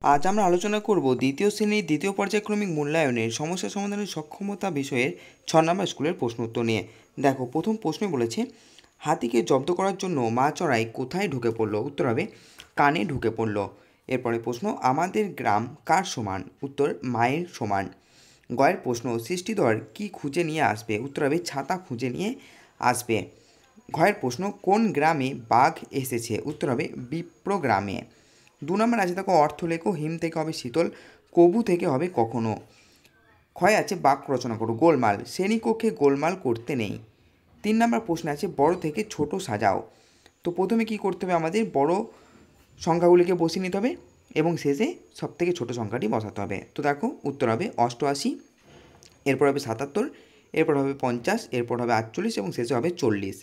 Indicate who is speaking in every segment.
Speaker 1: আজ আমরা আলোচনা করব দ্বিতীয় শ্রেণীর দ্বিতীয় পর্যায়ক্রমিক মূল্যায়নের সমস্যা সমাধানের সক্ষমতা বিষয়ের 6 নম্বর স্কুলের প্রশ্ন উত্তর নিয়ে। দেখো, প্রথম প্রশ্নে বলেছে হাতিকে জব্দ করার জন্য মাছরাই কোথায় ঢুকে পড়ল? উত্তর হবে কানে ঢুকে পড়ল। এরপরে প্রশ্ন, আমাদের গ্রাম কার সমান? উত্তর মায়ের সমান। গয়ের প্রশ্ন, সৃষ্টিধর কি খুঁজে নিয়ে আসবে? উত্তর হবে ছাতা খুঁজে নিয়ে আসবে। ঘয়ের প্রশ্ন, কোন গ্রামে বাঘ এসেছে? উত্তর হবে বিপ্র গ্রামে। 2 নম্বর আছে, দেখো অর্থ লেখো। হিম থেকে হবে শীতল, কবু থেকে হবে কখনো। ক্ষয় আছে বাক্য রচনা করো। গোলমাল, শ্রেণীকক্ষে গোলমাল করতে নেই। 3 নম্বর প্রশ্ন আছে বড় থেকে ছোট সাজাও। তো প্রথমে কি করতে হবে, আমাদের বড় সংখ্যাগুলিকে বসিয়ে নিতে হবে এবং শেষে সব থেকে ছোটো সংখ্যাটি বসাতে হবে। তো দেখো উত্তর হবে 88, এরপর হবে 77, এরপর হবে 50, এরপর হবে 48 এবং শেষে হবে 40।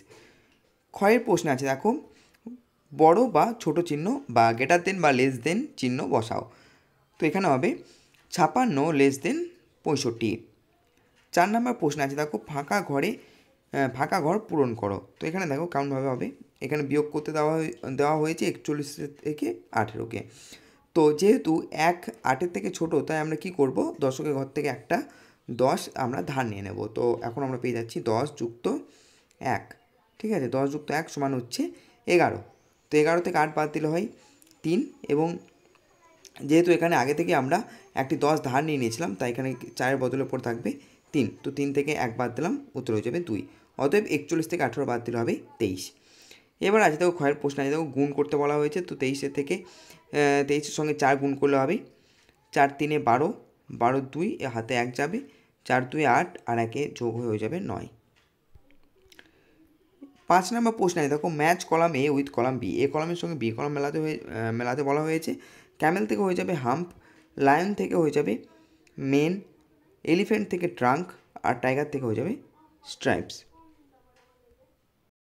Speaker 1: ক্ষয়ের প্রশ্ন আছে, দেখো বড় বা ছোট চিহ্ন বা গ্রেটার দেন বা লেস দেন চিহ্ন বসাও। তো এখানে হবে 56 লেস দেন 65। 4 নম্বর প্রশ্ন আছে, দেখো ফাঁকা ঘর পূরণ করো। তো এখানে দেখো কেমনভাবে হবে, এখানে বিয়োগ করতে দেওয়া হয়েছে 41 থেকে 18কে। তো যেহেতু 8 থেকে ছোট, তাই আমরা কি করব, দশকের ঘর থেকে একটা 10 আমরা ধার নিয়ে নেব। তো এখন আমরা পেয়ে যাচ্ছি 10 যুক্ত 1। ঠিক আছে, 10 যুক্ত 1 সমান হচ্ছে 11। তো 11 থেকে 8 বাদ দিলে হয় 3, এবং যেহেতু এখানে আগে থেকে আমরা একটি 10 ধার নিয়ে নিয়েছিলাম, তাই এখানে 4-এর বদলে পড়ে থাকবে 3। তো 3 থেকে 1 বাদ দিলাম, উত্তর হয়ে যাবে 2। অতএব 41 থেকে 18 বাদ দিলে হবে 23। এবার আছে দেখো ক্ষয়ের প্রশ্ন আছে, দেখো গুণ করতে বলা হয়েছে। তো 23-এর থেকে 23-এর সঙ্গে 4 গুণ করলে হবে 4 3 12, 12 2 হাতে 1 যাবে, 4 2 8 আর 1 যোগ হয়ে যাবে 9। 5 নম্বর প্রশ্ন আছে, দেখো match column A with column B. A কলামের সঙ্গে বি কলাম মেলাতে বলা হয়েছে। ক্যামেল থেকে হয়ে যাবে হাম্প, লায়ন থেকে হয়ে যাবে মেন, এলিফ্যান্ট থেকে ট্রাঙ্ক আর টাইগার থেকে হয়ে যাবে স্ট্রাইপস।